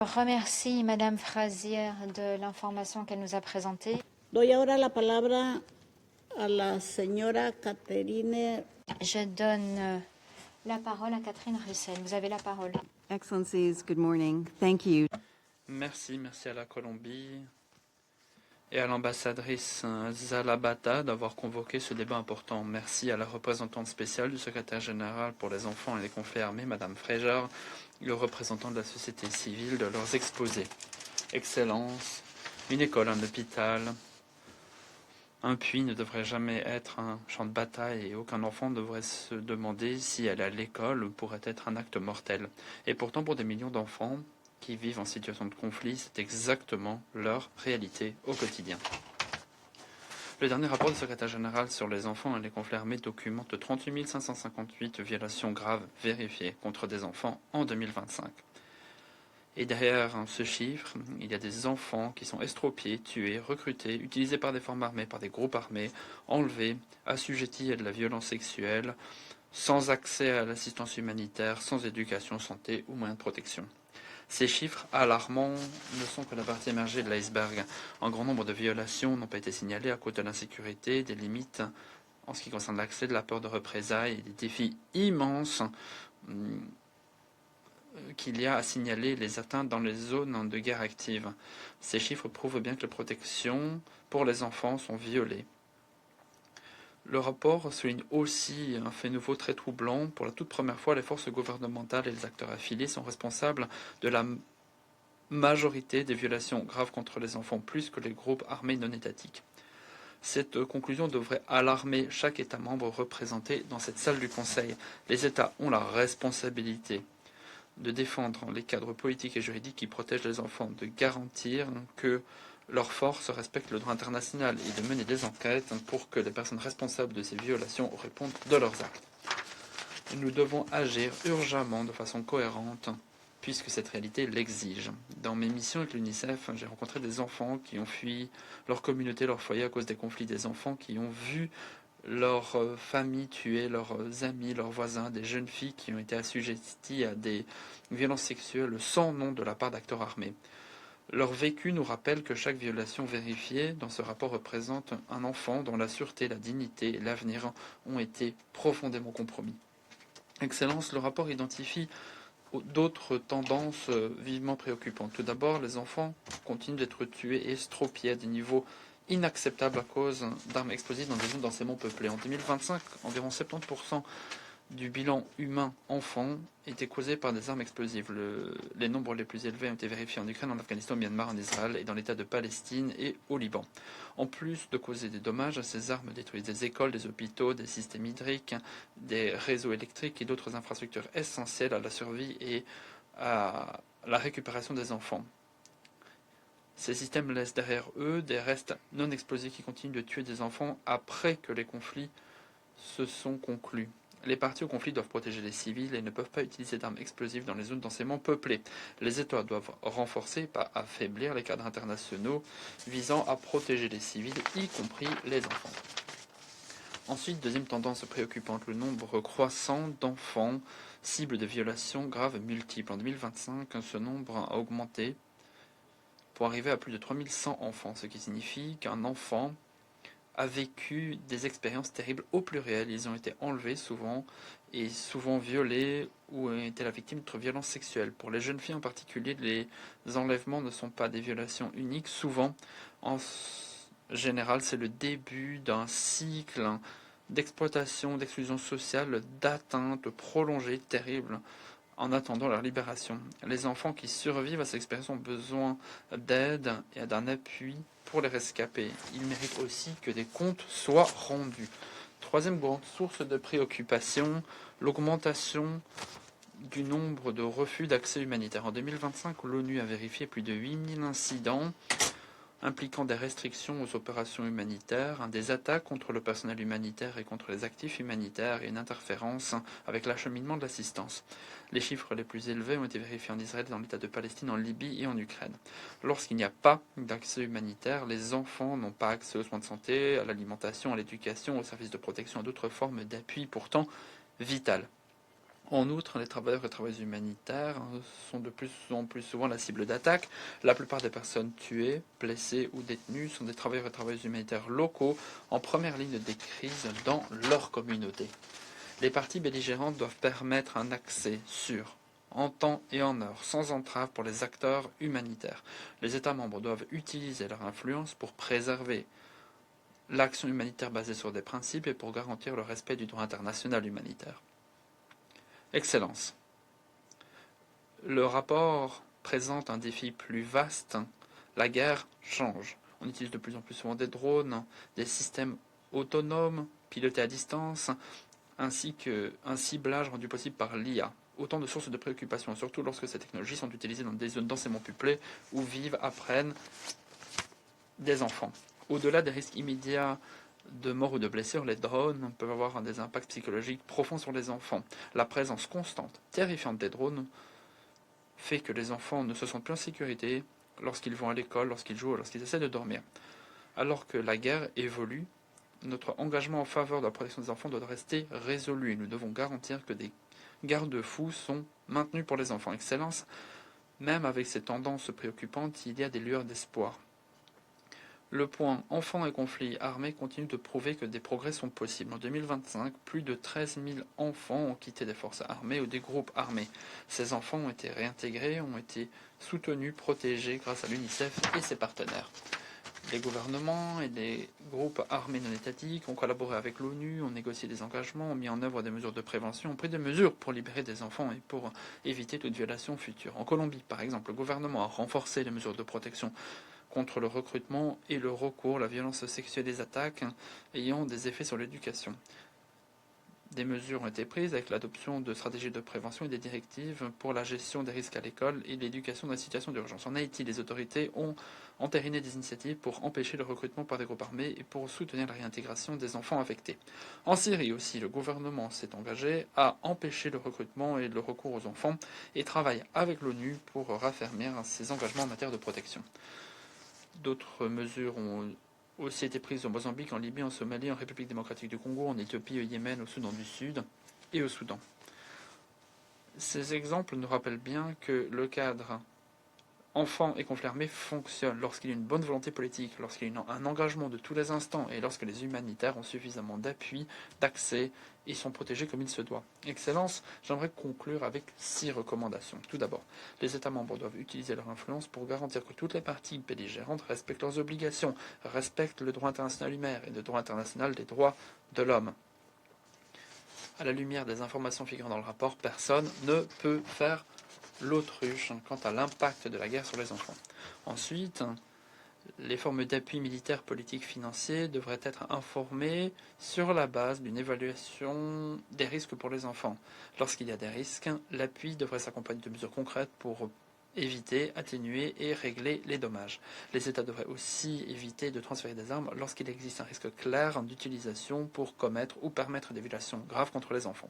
Remercie Madame Frazier de l'information qu'elle nous a présentée. Doy ahora la palabra a la señora Catherine. Je donne la parole à Catherine Russell. Vous avez la parole. Excellencies, good morning. Thank you. Merci à la Colombie et à l'ambassadrice Zalabata d'avoir convoqué ce débat important. Merci à la représentante spéciale du secrétaire général pour les enfants et les conflits armés, Madame Fraser, le représentant de la société civile, de leurs exposés. Excellence, une école, un hôpital, un puits ne devrait jamais être un champ de bataille et aucun enfant ne devrait se demander si aller à l'école pourrait être un acte mortel. Et pourtant, pour des millions d'enfants qui vivent en situation de conflit, c'est exactement leur réalité au quotidien. Le dernier rapport du secrétaire général sur les enfants et les conflits armés documente 38 558 violations graves vérifiées contre des enfants en 2025. Et derrière ce chiffre, il y a des enfants qui sont estropiés, tués, recrutés, utilisés par des formes armées, par des groupes armés, enlevés, assujettis à de la violence sexuelle, sans accès à l'assistance humanitaire, sans éducation, santé ou moyens de protection. Ces chiffres alarmants ne sont que la partie émergée de l'iceberg. Un grand nombre de violations n'ont pas été signalées à cause de l'insécurité, des limites en ce qui concerne l'accès, de la peur de représailles et des défis immenses qu'il y a à signaler les atteintes dans les zones de guerre active. Ces chiffres prouvent bien que les protections pour les enfants sont violées. Le rapport souligne aussi un fait nouveau très troublant. Pour la toute première fois, les forces gouvernementales et les acteurs affiliés sont responsables de la majorité des violations graves contre les enfants, plus que les groupes armés non étatiques. Cette conclusion devrait alarmer chaque État membre représenté dans cette salle du Conseil. Les États ont la responsabilité de défendre les cadres politiques et juridiques qui protègent les enfants, de garantir que leurs forces respectent le droit international et de mener des enquêtes pour que les personnes responsables de ces violations répondent de leurs actes. Nous devons agir urgemment de façon cohérente puisque cette réalité l'exige. Dans mes missions avec l'UNICEF, j'ai rencontré des enfants qui ont fui leur communauté, leur foyer à cause des conflits, des enfants qui ont vu leurs familles tuées, leurs amis, leurs voisins, des jeunes filles qui ont été assujetties à des violences sexuelles sans nom de la part d'acteurs armés. Leur vécu nous rappelle que chaque violation vérifiée dans ce rapport représente un enfant dont la sûreté, la dignité et l'avenir ont été profondément compromis. Excellence, le rapport identifie d'autres tendances vivement préoccupantes. Tout d'abord, les enfants continuent d'être tués et estropiés à des niveaux inacceptables à cause d'armes explosives dans des zones densément peuplées. En 2025, environ 70% du bilan humain enfant était causé par des armes explosives. Les nombres les plus élevés ont été vérifiés en Ukraine, en Afghanistan, au Myanmar, en Israël et dans l'État de Palestine et au Liban. En plus de causer des dommages, ces armes détruisent des écoles, des hôpitaux, des systèmes hydriques, des réseaux électriques et d'autres infrastructures essentielles à la survie et à la récupération des enfants. Ces systèmes laissent derrière eux des restes non explosés qui continuent de tuer des enfants après que les conflits se sont conclus. Les parties au conflit doivent protéger les civils et ne peuvent pas utiliser d'armes explosives dans les zones densément peuplées. Les États doivent renforcer, pas affaiblir, les cadres internationaux visant à protéger les civils, y compris les enfants. Ensuite, deuxième tendance préoccupante, le nombre croissant d'enfants cibles de violations graves multiples. En 2025, ce nombre a augmenté pour arriver à plus de 3100 enfants, ce qui signifie qu'un enfant a vécu des expériences terribles au pluriel. Ils ont été enlevés souvent et souvent violés ou ont été la victime d'autres violences sexuelles. Pour les jeunes filles en particulier, les enlèvements ne sont pas des violations uniques. Souvent, en général, c'est le début d'un cycle d'exploitation, d'exclusion sociale, d'atteinte prolongée, terrible, en attendant leur libération. Les enfants qui survivent à ces expériences ont besoin d'aide et d'un appui pour les rescapés. Ils méritent aussi que des comptes soient rendus. Troisième grande source de préoccupation, l'augmentation du nombre de refus d'accès humanitaire. En 2025, l'ONU a vérifié plus de 8000 incidents impliquant des restrictions aux opérations humanitaires, des attaques contre le personnel humanitaire et contre les actifs humanitaires et une interférence avec l'acheminement de l'assistance. Les chiffres les plus élevés ont été vérifiés en Israël, dans l'État de Palestine, en Libye et en Ukraine. Lorsqu'il n'y a pas d'accès humanitaire, les enfants n'ont pas accès aux soins de santé, à l'alimentation, à l'éducation, aux services de protection et à d'autres formes d'appui pourtant vitales. En outre, les travailleurs et travailleuses humanitaires sont de plus en plus souvent la cible d'attaques. La plupart des personnes tuées, blessées ou détenues sont des travailleurs et travailleuses humanitaires locaux en première ligne des crises dans leur communauté. Les parties belligérantes doivent permettre un accès sûr, en temps et en heure, sans entrave pour les acteurs humanitaires. Les États membres doivent utiliser leur influence pour préserver l'action humanitaire basée sur des principes et pour garantir le respect du droit international humanitaire. Excellence. Le rapport présente un défi plus vaste. La guerre change. On utilise de plus en plus souvent des drones, des systèmes autonomes, pilotés à distance, ainsi qu'un ciblage rendu possible par l'IA. Autant de sources de préoccupation, surtout lorsque ces technologies sont utilisées dans des zones densément peuplées où vivent, apprennent des enfants. Au-delà des risques immédiats de mort ou de blessures, les drones peuvent avoir des impacts psychologiques profonds sur les enfants. La présence constante, terrifiante des drones fait que les enfants ne se sentent plus en sécurité lorsqu'ils vont à l'école, lorsqu'ils jouent, lorsqu'ils essaient de dormir. Alors que la guerre évolue, notre engagement en faveur de la protection des enfants doit rester résolu. Nous devons garantir que des garde-fous sont maintenus pour les enfants. Excellence, même avec ces tendances préoccupantes, il y a des lueurs d'espoir. Le point enfants et conflits armés continue de prouver que des progrès sont possibles. En 2025, plus de 13 000 enfants ont quitté des forces armées ou des groupes armés. Ces enfants ont été réintégrés, ont été soutenus, protégés grâce à l'UNICEF et ses partenaires. Les gouvernements et les groupes armés non étatiques ont collaboré avec l'ONU, ont négocié des engagements, ont mis en œuvre des mesures de prévention, ont pris des mesures pour libérer des enfants et pour éviter toute violation future. En Colombie, par exemple, le gouvernement a renforcé les mesures de protection contre le recrutement et le recours, la violence sexuelle et des attaques ayant des effets sur l'éducation. Des mesures ont été prises avec l'adoption de stratégies de prévention et des directives pour la gestion des risques à l'école et l'éducation dans les situations d'urgence. En Haïti, les autorités ont entériné des initiatives pour empêcher le recrutement par des groupes armés et pour soutenir la réintégration des enfants affectés. En Syrie aussi, le gouvernement s'est engagé à empêcher le recrutement et le recours aux enfants et travaille avec l'ONU pour raffermir ses engagements en matière de protection. D'autres mesures ont aussi été prises au Mozambique, en Libye, en Somalie, en République démocratique du Congo, en Éthiopie, au Yémen, au Soudan du Sud et au Soudan. Ces exemples nous rappellent bien que le cadre enfants et conflits armés fonctionne lorsqu'il y a une bonne volonté politique, lorsqu'il y a un engagement de tous les instants et lorsque les humanitaires ont suffisamment d'appui, d'accès et sont protégés comme il se doit. Excellence, j'aimerais conclure avec 6 recommandations. Tout d'abord, les États membres doivent utiliser leur influence pour garantir que toutes les parties belligérantes respectent leurs obligations, respectent le droit international humain et le droit international des droits de l'homme. À la lumière des informations figurant dans le rapport, personne ne peut faire l'autruche quant à l'impact de la guerre sur les enfants. Ensuite, les formes d'appui militaire, politique, financier devraient être informées sur la base d'une évaluation des risques pour les enfants. Lorsqu'il y a des risques, l'appui devrait s'accompagner de mesures concrètes pour éviter, atténuer et régler les dommages. Les États devraient aussi éviter de transférer des armes lorsqu'il existe un risque clair d'utilisation pour commettre ou permettre des violations graves contre les enfants.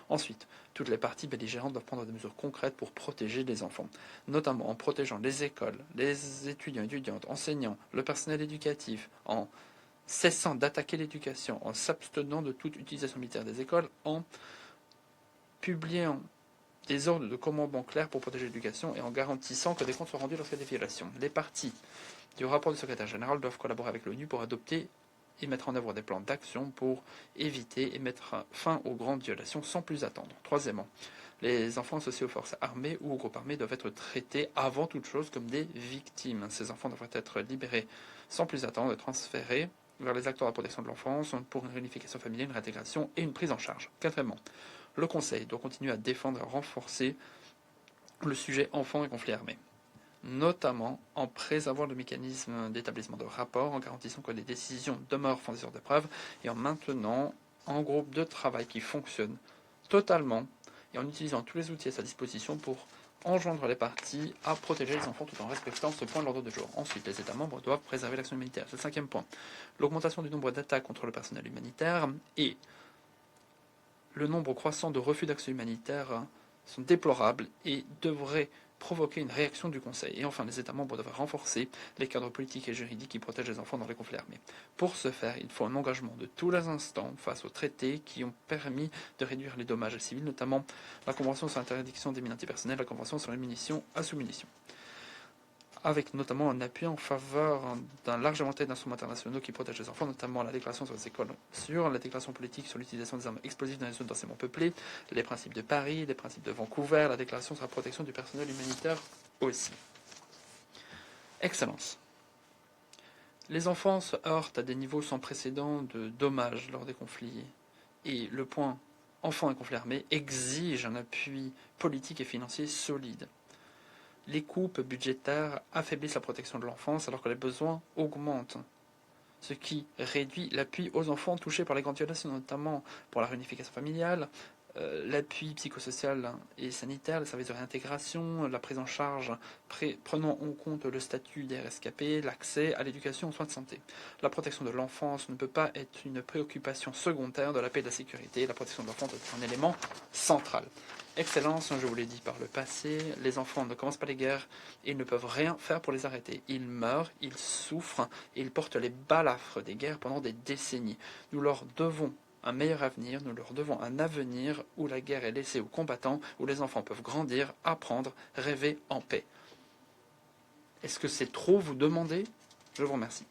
Ensuite, toutes les parties belligérantes doivent prendre des mesures concrètes pour protéger les enfants, notamment en protégeant les écoles, les étudiants et étudiantes, enseignants, le personnel éducatif, en cessant d'attaquer l'éducation, en s'abstenant de toute utilisation militaire des écoles, en publiant des ordres de commandement clairs pour protéger l'éducation et en garantissant que des comptes soient rendus lorsqu'il y a des violations. Les parties du rapport du secrétaire général doivent collaborer avec l'ONU pour adopter et mettre en œuvre des plans d'action pour éviter et mettre fin aux grandes violations sans plus attendre. Troisièmement, les enfants associés aux forces armées ou aux groupes armés doivent être traités avant toute chose comme des victimes. Ces enfants devraient être libérés sans plus attendre et transférés vers les acteurs de la protection de l'enfance pour une réunification familiale, une réintégration et une prise en charge. Quatrièmement, le Conseil doit continuer à défendre et à renforcer le sujet enfants et conflits armés, notamment en préservant le mécanisme d'établissement de rapports, en garantissant que les décisions demeurent fondées sur des preuves et en maintenant un groupe de travail qui fonctionne totalement et en utilisant tous les outils à sa disposition pour enjoindre les parties à protéger les enfants tout en respectant ce point de l'ordre du jour. Ensuite, les États membres doivent préserver l'action humanitaire. C'est le 5e point. L'augmentation du nombre d'attaques contre le personnel humanitaire et le nombre croissant de refus d'action humanitaire sont déplorables et devraient provoquer une réaction du Conseil. Et enfin, les États membres devraient renforcer les cadres politiques et juridiques qui protègent les enfants dans les conflits armés. Pour ce faire, il faut un engagement de tous les instants face aux traités qui ont permis de réduire les dommages civils, notamment la Convention sur l'interdiction des mines antipersonnelles, la Convention sur les munitions à sous-munitions, avec notamment un appui en faveur d'un large éventail d'instruments internationaux qui protègent les enfants, notamment la déclaration sur les écoles sûres, la déclaration politique sur l'utilisation des armes explosives dans les zones densément peuplées, les principes de Paris, les principes de Vancouver, la déclaration sur la protection du personnel humanitaire aussi. Excellence. Les enfants se heurtent à des niveaux sans précédent de dommages lors des conflits, et le point enfants et conflits armés exige un appui politique et financier solide. Les coupes budgétaires affaiblissent la protection de l'enfance alors que les besoins augmentent, ce qui réduit l'appui aux enfants touchés par les grandes violences, notamment pour la réunification familiale, l'appui psychosocial et sanitaire, les services de réintégration, la prise en charge prenant en compte le statut des rescapés, l'accès à l'éducation et aux soins de santé. La protection de l'enfance ne peut pas être une préoccupation secondaire de la paix et de la sécurité. La protection de l'enfance est un élément central. Excellence, je vous l'ai dit par le passé, les enfants ne commencent pas les guerres et ne peuvent rien faire pour les arrêter. Ils meurent, ils souffrent et ils portent les balafres des guerres pendant des décennies. Nous leur devons un meilleur avenir, nous leur devons un avenir où la guerre est laissée aux combattants, où les enfants peuvent grandir, apprendre, rêver en paix. Est-ce que c'est trop vous demander ? Je vous remercie.